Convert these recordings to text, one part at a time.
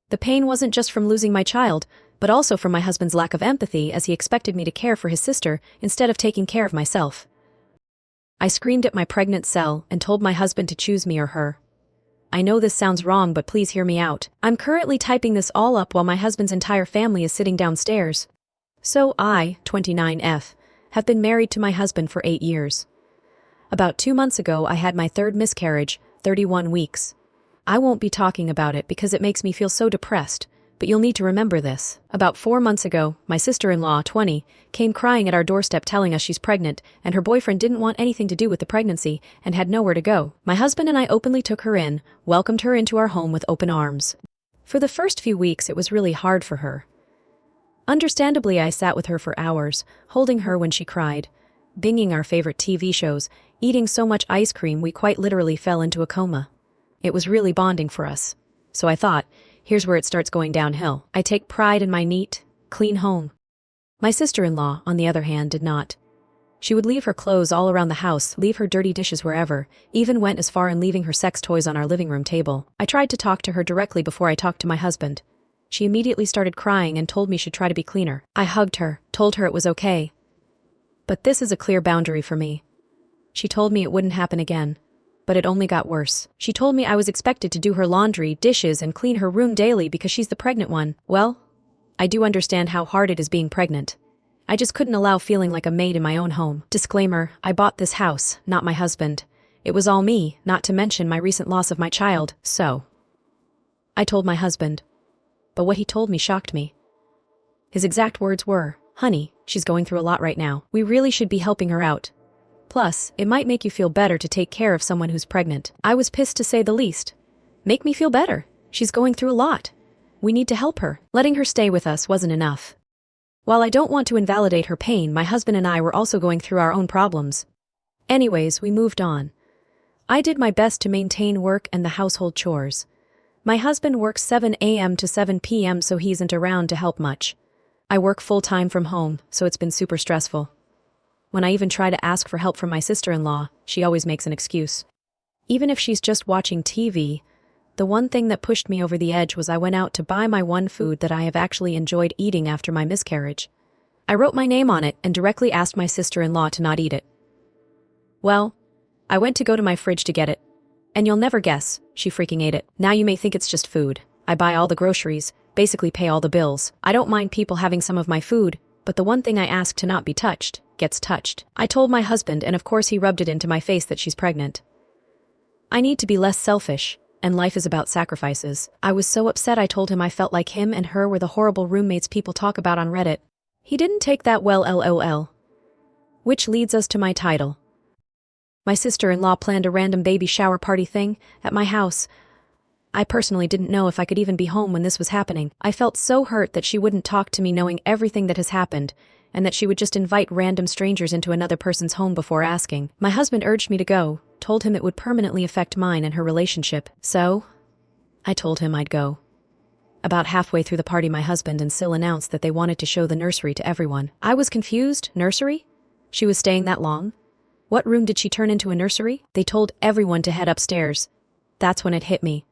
The pain wasn't just from losing my child, but also from my husband's lack of empathy as he expected me to care for his sister instead of taking care of myself. I screamed at my pregnant cell and told my husband to choose me or her. I know this sounds wrong, but please hear me out. I'm currently typing this all up while my husband's entire family is sitting downstairs. So I, 29F, have been married to my husband for 8 years. About 2 months ago, I had my third miscarriage, 31 weeks. I won't be talking about it because it makes me feel so depressed, but you'll need to remember this. About 4 months ago, my sister-in-law, 20, came crying at our doorstep telling us she's pregnant, and her boyfriend didn't want anything to do with the pregnancy and had nowhere to go. My husband and I openly took her in, welcomed her into our home with open arms. For the first few weeks, it was really hard for her. Understandably, I sat with her for hours, holding her when she cried, binging our favorite TV shows, eating so much ice cream we quite literally fell into a coma. It was really bonding for us. So I thought, here's where it starts going downhill. I take pride in my neat, clean home. My sister-in-law, on the other hand, did not. She would leave her clothes all around the house, leave her dirty dishes wherever, even went as far in leaving her sex toys on our living room table. I tried to talk to her directly before I talked to my husband. She immediately started crying and told me she'd try to be cleaner. I hugged her, told her it was okay. But this is a clear boundary for me. She told me it wouldn't happen again. But it only got worse. She told me I was expected to do her laundry, dishes, and clean her room daily because she's the pregnant one. Well, I do understand how hard it is being pregnant. I just couldn't allow feeling like a maid in my own home. Disclaimer, I bought this house, not my husband. It was all me, not to mention my recent loss of my child, so. I told my husband. But what he told me shocked me. His exact words were, "Honey, she's going through a lot right now. We really should be helping her out. Plus, it might make you feel better to take care of someone who's pregnant." I was pissed to say the least. Make me feel better. She's going through a lot. We need to help her. Letting her stay with us wasn't enough. While I don't want to invalidate her pain, my husband and I were also going through our own problems. Anyways, we moved on. I did my best to maintain work and the household chores. My husband works 7 a.m. to 7 p.m., so he isn't around to help much. I work full-time from home, so it's been super stressful. When I even try to ask for help from my sister-in-law, she always makes an excuse. Even if she's just watching TV, the one thing that pushed me over the edge was I went out to buy my one food that I have actually enjoyed eating after my miscarriage. I wrote my name on it and directly asked my sister-in-law to not eat it. Well, I went to go to my fridge to get it. And you'll never guess, she freaking ate it. Now you may think it's just food. I buy all the groceries, basically pay all the bills. I don't mind people having some of my food, but the one thing I ask to not be touched gets touched. I told my husband, and of course he rubbed it into my face that she's pregnant. I need to be less selfish, and life is about sacrifices. I was so upset I told him I felt like him and her were the horrible roommates people talk about on Reddit. He didn't take that well, lol. Which leads us to my title. My sister-in-law planned a random baby shower party thing at my house. I personally didn't know if I could even be home when this was happening. I felt so hurt that she wouldn't talk to me knowing everything that has happened, and that she would just invite random strangers into another person's home before asking. My husband urged me to go, told him it would permanently affect mine and her relationship. So, I told him I'd go. About halfway through the party, my husband and Sil announced that they wanted to show the nursery to everyone. I was confused. Nursery? She was staying that long? What room did she turn into a nursery? They told everyone to head upstairs. That's when it hit me.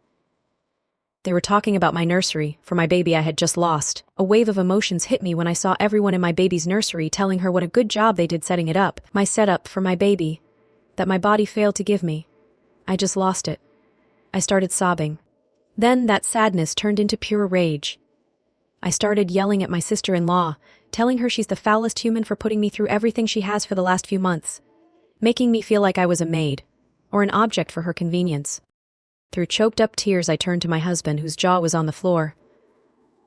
They were talking about my nursery, for my baby I had just lost. A wave of emotions hit me when I saw everyone in my baby's nursery telling her what a good job they did setting it up. My setup for my baby. That my body failed to give me. I just lost it. I started sobbing. Then that sadness turned into pure rage. I started yelling at my sister-in-law, telling her she's the foulest human for putting me through everything she has for the last few months. Making me feel like I was a maid, or an object for her convenience. Through choked-up tears, I turned to my husband, whose jaw was on the floor.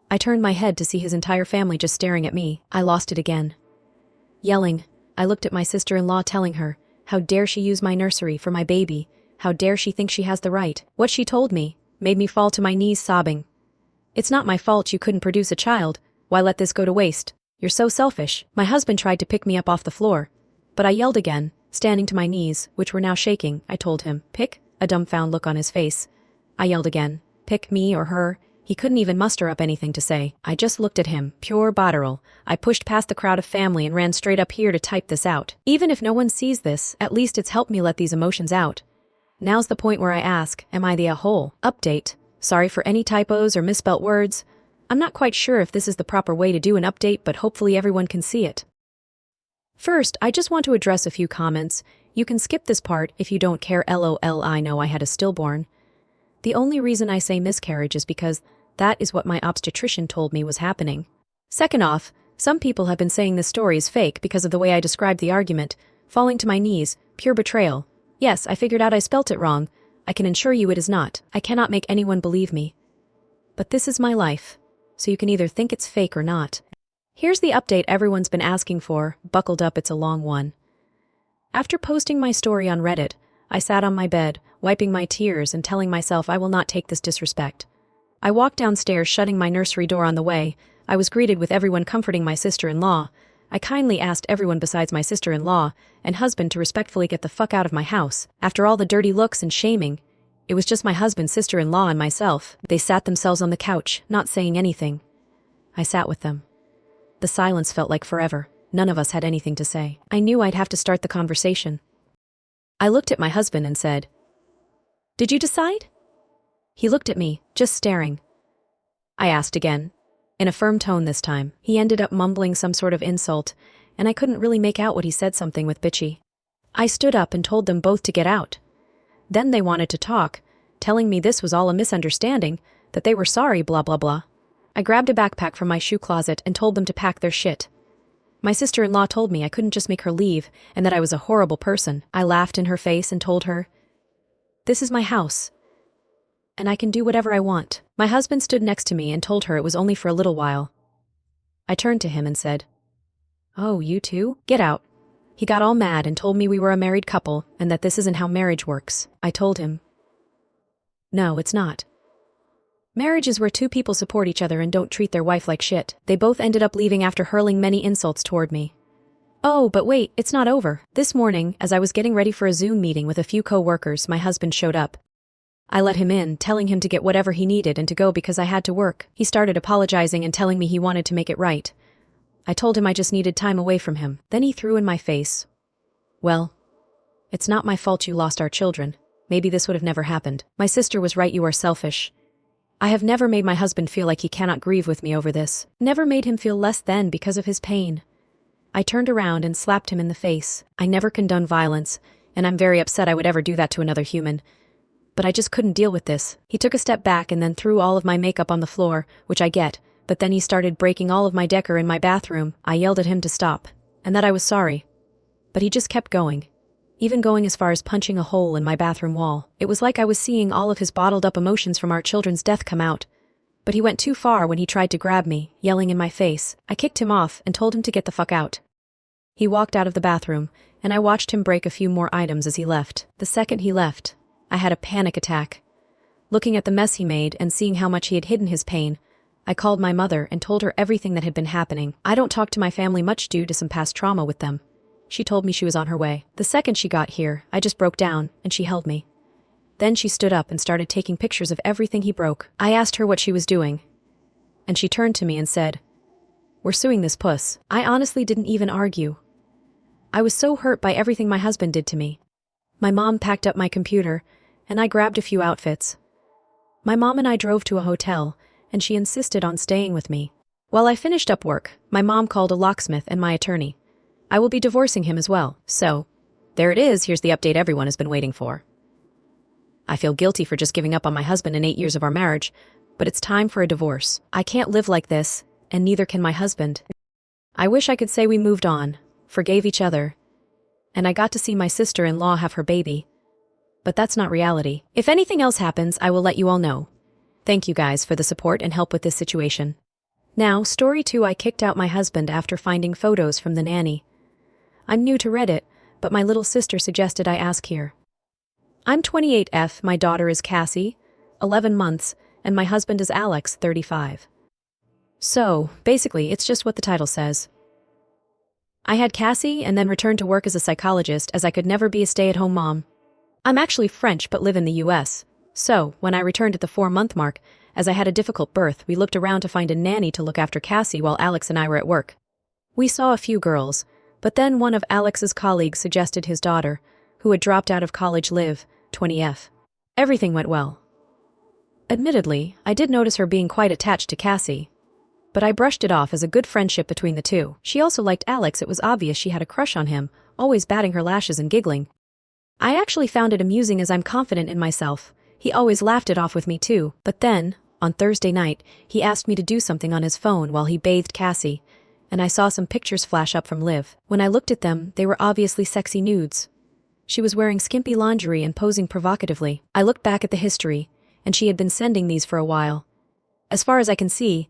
I turned my head to see his entire family just staring at me. I lost it again. Yelling, I looked at my sister-in-law telling her, how dare she use my nursery for my baby, how dare she think she has the right. What she told me made me fall to my knees sobbing. It's not my fault you couldn't produce a child. Why let this go to waste? You're so selfish. My husband tried to pick me up off the floor, but I yelled again. Standing to my knees, which were now shaking, I told him, pick, a dumbfound look on his face. I yelled again, pick me or her. He couldn't even muster up anything to say. I just looked at him, pure botterel. I pushed past the crowd of family and ran straight up here to type this out. Even if no one sees this, at least it's helped me let these emotions out. Now's the point where I ask, am I the a-hole? Update. Sorry for any typos or misspelt words. I'm not quite sure if this is the proper way to do an update, but hopefully everyone can see it. First, I just want to address a few comments. You can skip this part if you don't care. LOL, I know I had a stillborn. The only reason I say miscarriage is because that is what my obstetrician told me was happening. Second off, some people have been saying this story is fake because of the way I described the argument. Falling to my knees, pure betrayal. Yes, I figured out I spelt it wrong. I can assure you it is not. I cannot make anyone believe me. But this is my life, so you can either think it's fake or not. Here's the update everyone's been asking for. Buckled up, it's a long one. After posting my story on Reddit, I sat on my bed, wiping my tears and telling myself I will not take this disrespect. I walked downstairs, shutting my nursery door on the way. I was greeted with everyone comforting my sister-in-law. I kindly asked everyone besides my sister-in-law and husband to respectfully get the fuck out of my house. After all the dirty looks and shaming, it was just my husband, sister-in-law, and myself. They sat themselves on the couch, not saying anything. I sat with them. The silence felt like forever. None of us had anything to say. I knew I'd have to start the conversation. I looked at my husband and said, "Did you decide?" He looked at me, just staring. I asked again, in a firm tone this time. He ended up mumbling some sort of insult, and I couldn't really make out what he said, something with bitchy. I stood up and told them both to get out. Then they wanted to talk, telling me this was all a misunderstanding, that they were sorry, blah blah blah. I grabbed a backpack from my shoe closet and told them to pack their shit. My sister-in-law told me I couldn't just make her leave and that I was a horrible person. I laughed in her face and told her, "This is my house, and I can do whatever I want." My husband stood next to me and told her it was only for a little while. I turned to him and said, "Oh, you too? Get out." He got all mad and told me we were a married couple and that this isn't how marriage works. I told him, "No, it's not. Marriage is where two people support each other and don't treat their wife like shit." They both ended up leaving after hurling many insults toward me. Oh, but wait, it's not over. This morning, as I was getting ready for a Zoom meeting with a few co-workers, my husband showed up. I let him in, telling him to get whatever he needed and to go because I had to work. He started apologizing and telling me he wanted to make it right. I told him I just needed time away from him. Then he threw in my face, "Well, it's not my fault you lost our children. Maybe this would have never happened. My sister was right, you are selfish. I have never made my husband feel like he cannot grieve with me over this. Never made him feel less than because of his pain." I turned around and slapped him in the face. I never condone violence, and I'm very upset I would ever do that to another human. But I just couldn't deal with this. He took a step back and then threw all of my makeup on the floor, which I get, but then he started breaking all of my decor in my bathroom. I yelled at him to stop, and that I was sorry. But he just kept going. Even going as far as punching a hole in my bathroom wall. It was like I was seeing all of his bottled-up emotions from our children's death come out. But he went too far when he tried to grab me, yelling in my face. I kicked him off and told him to get the fuck out. He walked out of the bathroom, and I watched him break a few more items as he left. The second he left, I had a panic attack. Looking at the mess he made and seeing how much he had hidden his pain, I called my mother and told her everything that had been happening. I don't talk to my family much due to some past trauma with them. She told me she was on her way. The second she got here, I just broke down, and she held me. Then she stood up and started taking pictures of everything he broke. I asked her what she was doing, and she turned to me and said, "We're suing this puss." I honestly didn't even argue. I was so hurt by everything my husband did to me. My mom packed up my computer, and I grabbed a few outfits. My mom and I drove to a hotel, and she insisted on staying with me. While I finished up work, my mom called a locksmith and my attorney. I will be divorcing him as well. So, there it is, here's the update everyone has been waiting for. I feel guilty for just giving up on my husband in 8 years of our marriage, but it's time for a divorce. I can't live like this, and neither can my husband. I wish I could say we moved on, forgave each other, and I got to see my sister-in-law have her baby. But that's not reality. If anything else happens, I will let you all know. Thank you guys for the support and help with this situation. Now, story 2. I kicked out my husband after finding photos from the nanny. I'm new to Reddit, but my little sister suggested I ask here. I'm 28F, my daughter is Cassie, 11 months, and my husband is Alex, 35. So, basically, it's just what the title says. I had Cassie and then returned to work as a psychologist as I could never be a stay-at-home mom. I'm actually French but live in the US. So, when I returned at the 4-month mark, as I had a difficult birth, we looked around to find a nanny to look after Cassie while Alex and I were at work. We saw a few girls, but then one of Alex's colleagues suggested his daughter, who had dropped out of college, Liv, 20F. Everything went well. Admittedly, I did notice her being quite attached to Cassie, but I brushed it off as a good friendship between the two. She also liked Alex. It was obvious she had a crush on him, always batting her lashes and giggling. I actually found it amusing as I'm confident in myself. He always laughed it off with me too, but then, on Thursday night, he asked me to do something on his phone while he bathed Cassie, and I saw some pictures flash up from Liv. When I looked at them, they were obviously sexy nudes. She was wearing skimpy lingerie and posing provocatively. I looked back at the history, and she had been sending these for a while. As far as I can see,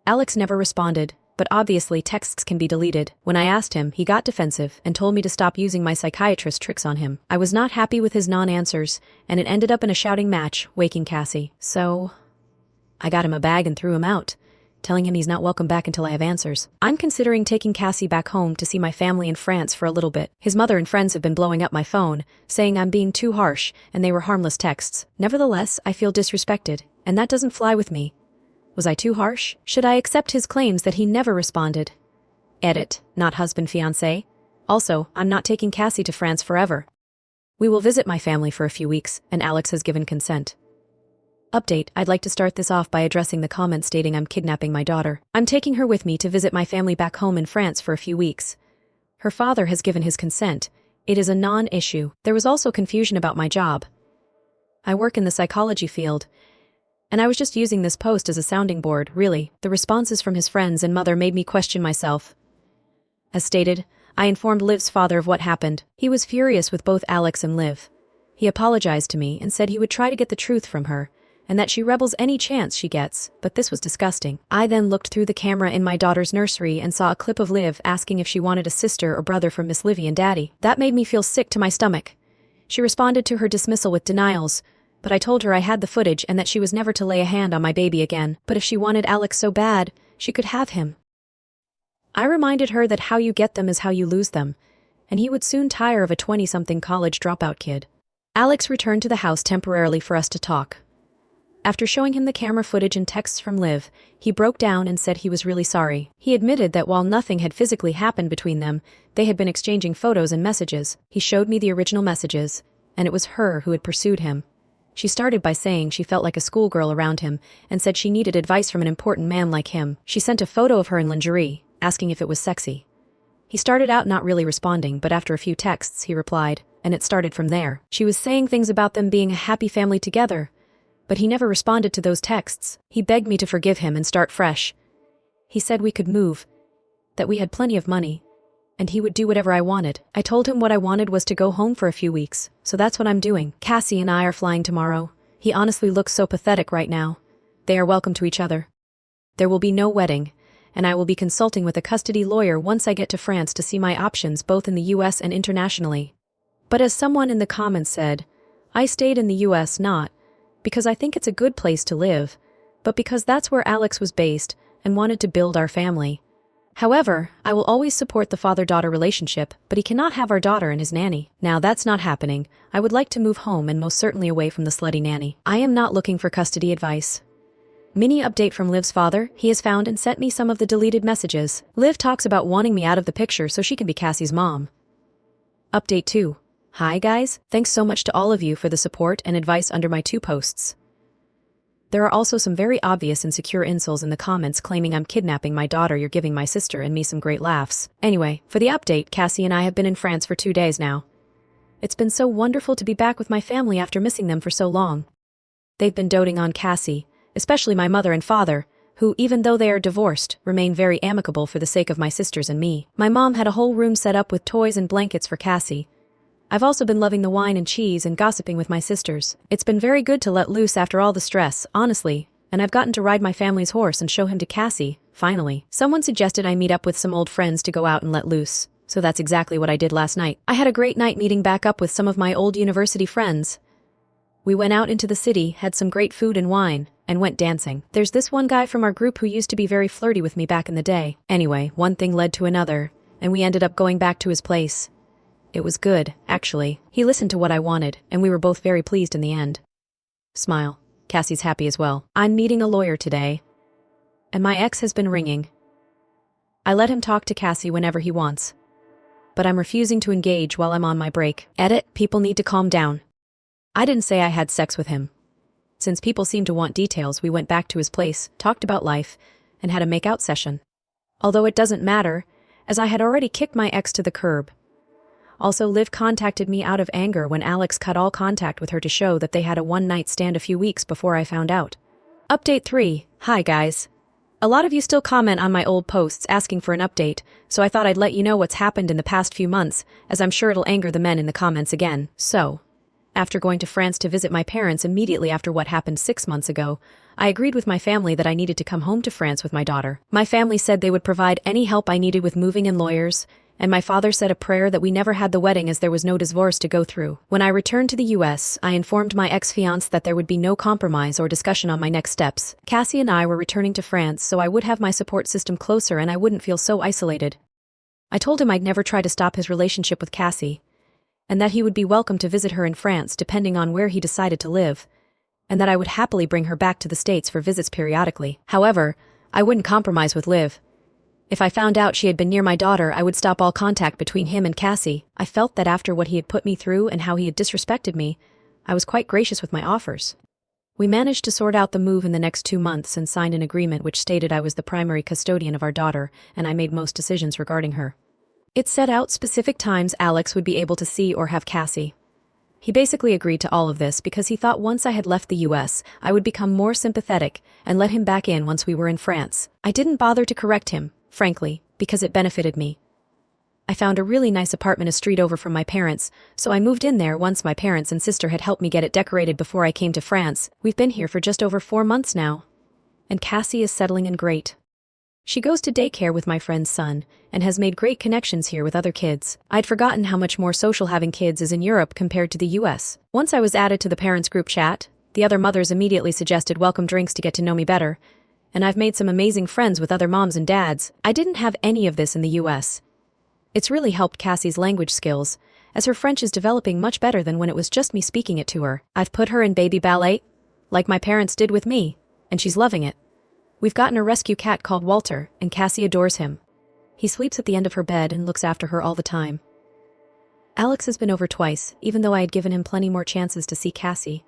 Alex never responded, but obviously texts can be deleted. When I asked him, he got defensive and told me to stop using my psychiatrist tricks on him. I was not happy with his non-answers, and it ended up in a shouting match, waking Cassie. So I got him a bag and threw him out, telling him he's not welcome back until I have answers. I'm considering taking Cassie back home to see my family in France for a little bit. His mother and friends have been blowing up my phone, saying I'm being too harsh, and they were harmless texts. Nevertheless, I feel disrespected, and that doesn't fly with me. Was I too harsh? Should I accept his claims that he never responded? Edit, not husband-fiancé. Also, I'm not taking Cassie to France forever. We will visit my family for a few weeks, and Alex has given consent. Update, I'd like to start this off by addressing the comment stating I'm kidnapping my daughter. I'm taking her with me to visit my family back home in France for a few weeks. Her father has given his consent. It is a non-issue. There was also confusion about my job. I work in the psychology field, and I was just using this post as a sounding board, really. The responses from his friends and mother made me question myself. As stated, I informed Liv's father of what happened. He was furious with both Alex and Liv. He apologized to me and said he would try to get the truth from her, and that she rebels any chance she gets, but this was disgusting. I then looked through the camera in my daughter's nursery and saw a clip of Liv asking if she wanted a sister or brother from Miss Livy and Daddy. That made me feel sick to my stomach. She responded to her dismissal with denials, but I told her I had the footage and that she was never to lay a hand on my baby again. But if she wanted Alex so bad, she could have him. I reminded her that how you get them is how you lose them, and he would soon tire of a 20-something college dropout kid. Alex returned to the house temporarily for us to talk. After showing him the camera footage and texts from Liv, he broke down and said he was really sorry. He admitted that while nothing had physically happened between them, they had been exchanging photos and messages. He showed me the original messages, and it was her who had pursued him. She started by saying she felt like a schoolgirl around him and said she needed advice from an important man like him. She sent a photo of her in lingerie, asking if it was sexy. He started out not really responding, but after a few texts he replied, and it started from there. She was saying things about them being a happy family together, but he never responded to those texts. He begged me to forgive him and start fresh. He said we could move, that we had plenty of money, and he would do whatever I wanted. I told him what I wanted was to go home for a few weeks, so that's what I'm doing. Cassie and I are flying tomorrow. He honestly looks so pathetic right now. They are welcome to each other. There will be no wedding, and I will be consulting with a custody lawyer once I get to France to see my options both in the US and internationally. But as someone in the comments said, I stayed in the US not because I think it's a good place to live, but because that's where Alex was based and wanted to build our family. However, I will always support the father-daughter relationship, but he cannot have our daughter and his nanny. Now that's not happening. I would like to move home and most certainly away from the slutty nanny. I am not looking for custody advice. Mini update from Liv's father. He has found and sent me some of the deleted messages. Liv talks about wanting me out of the picture so she can be Cassie's mom. Update 2. Hi guys, thanks so much to all of you for the support and advice under my 2 posts. There are also some very obvious and secure insults in the comments claiming I'm kidnapping my daughter. You're giving my sister and me some great laughs. Anyway, for the update, Cassie and I have been in France for 2 days now. It's been so wonderful to be back with my family after missing them for so long. They've been doting on Cassie, especially my mother and father, who, even though they are divorced, remain very amicable for the sake of my sisters and me. My mom had a whole room set up with toys and blankets for Cassie. I've also been loving the wine and cheese and gossiping with my sisters. It's been very good to let loose after all the stress, honestly, and I've gotten to ride my family's horse and show him to Cassie, finally. Someone suggested I meet up with some old friends to go out and let loose, so that's exactly what I did last night. I had a great night meeting back up with some of my old university friends. We went out into the city, had some great food and wine, and went dancing. There's this one guy from our group who used to be very flirty with me back in the day. Anyway, one thing led to another, and we ended up going back to his place. It was good, actually. He listened to what I wanted, and we were both very pleased in the end. Smile. Cassie's happy as well. I'm meeting a lawyer today, and my ex has been ringing. I let him talk to Cassie whenever he wants, but I'm refusing to engage while I'm on my break. Edit, people need to calm down. I didn't say I had sex with him. Since people seemed to want details, we went back to his place, talked about life, and had a make-out session. Although it doesn't matter, as I had already kicked my ex to the curb. Also, Liv contacted me out of anger when Alex cut all contact with her to show that they had a one-night stand a few weeks before I found out. Update 3. Hi guys. A lot of you still comment on my old posts asking for an update, so I thought I'd let you know what's happened in the past few months, as I'm sure it'll anger the men in the comments again. So, after going to France to visit my parents immediately after what happened 6 months ago, I agreed with my family that I needed to come home to France with my daughter. My family said they would provide any help I needed with moving and lawyers, and my father said a prayer that we never had the wedding as there was no divorce to go through. When I returned to the US, I informed my ex-fiancé that there would be no compromise or discussion on my next steps. Cassie and I were returning to France, so I would have my support system closer and I wouldn't feel so isolated. I told him I'd never try to stop his relationship with Cassie, and that he would be welcome to visit her in France depending on where he decided to live, and that I would happily bring her back to the States for visits periodically. However, I wouldn't compromise with Liv. If I found out she had been near my daughter, I would stop all contact between him and Cassie. I felt that after what he had put me through and how he had disrespected me, I was quite gracious with my offers. We managed to sort out the move in the next 2 months and signed an agreement which stated I was the primary custodian of our daughter and I made most decisions regarding her. It set out specific times Alex would be able to see or have Cassie. He basically agreed to all of this because he thought once I had left the US, I would become more sympathetic and let him back in once we were in France. I didn't bother to correct him, frankly, because it benefited me. I found a really nice apartment a street over from my parents, so I moved in there once my parents and sister had helped me get it decorated before I came to France. We've been here for just over 4 months now. And Cassie is settling in great. She goes to daycare with my friend's son, and has made great connections here with other kids. I'd forgotten how much more social having kids is in Europe compared to the US. Once I was added to the parents' group chat, the other mothers immediately suggested welcome drinks to get to know me better, and I've made some amazing friends with other moms and dads. I didn't have any of this in the US. It's really helped Cassie's language skills, as her French is developing much better than when it was just me speaking it to her. I've put her in baby ballet, like my parents did with me, and she's loving it. We've gotten a rescue cat called Walter, and Cassie adores him. He sleeps at the end of her bed and looks after her all the time. Alex has been over twice, even though I had given him plenty more chances to see Cassie.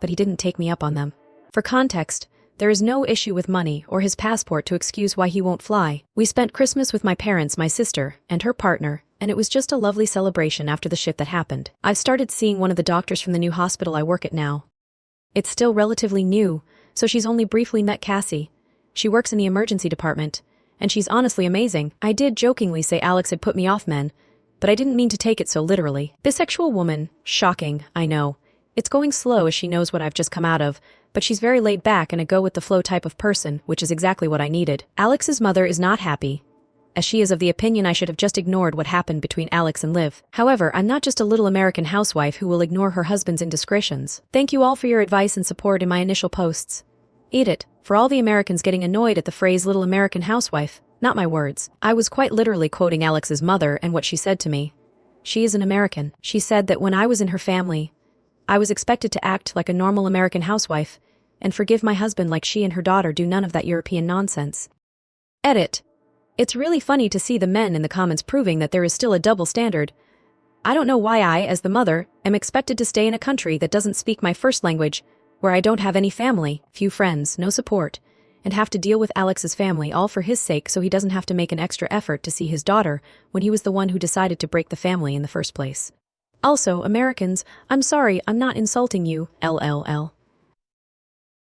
But he didn't take me up on them. For context, there is no issue with money or his passport to excuse why he won't fly. We spent Christmas with my parents, my sister, and her partner, and it was just a lovely celebration after the shit that happened. I've started seeing one of the doctors from the new hospital I work at now. It's still relatively new, so she's only briefly met Cassie. She works in the emergency department, and she's honestly amazing. I did jokingly say Alex had put me off men, but I didn't mean to take it so literally. Bisexual woman, shocking, I know. It's going slow as she knows what I've just come out of, but she's very laid back and a go-with-the-flow type of person, which is exactly what I needed. Alex's mother is not happy, as she is of the opinion I should have just ignored what happened between Alex and Liv. However, I'm not just a little American housewife who will ignore her husband's indiscretions. Thank you all for your advice and support in my initial posts. Eat it, for all the Americans getting annoyed at the phrase little American housewife. Not my words. I was quite literally quoting Alex's mother and what she said to me. She is an American. She said that when I was in her family, I was expected to act like a normal American housewife and forgive my husband like she and her daughter do, none of that European nonsense. Edit. It's really funny to see the men in the comments proving that there is still a double standard. I don't know why I, as the mother, am expected to stay in a country that doesn't speak my first language, where I don't have any family, few friends, no support, and have to deal with Alex's family all for his sake so he doesn't have to make an extra effort to see his daughter when he was the one who decided to break the family in the first place. Also, Americans, I'm sorry, I'm not insulting you, LLL.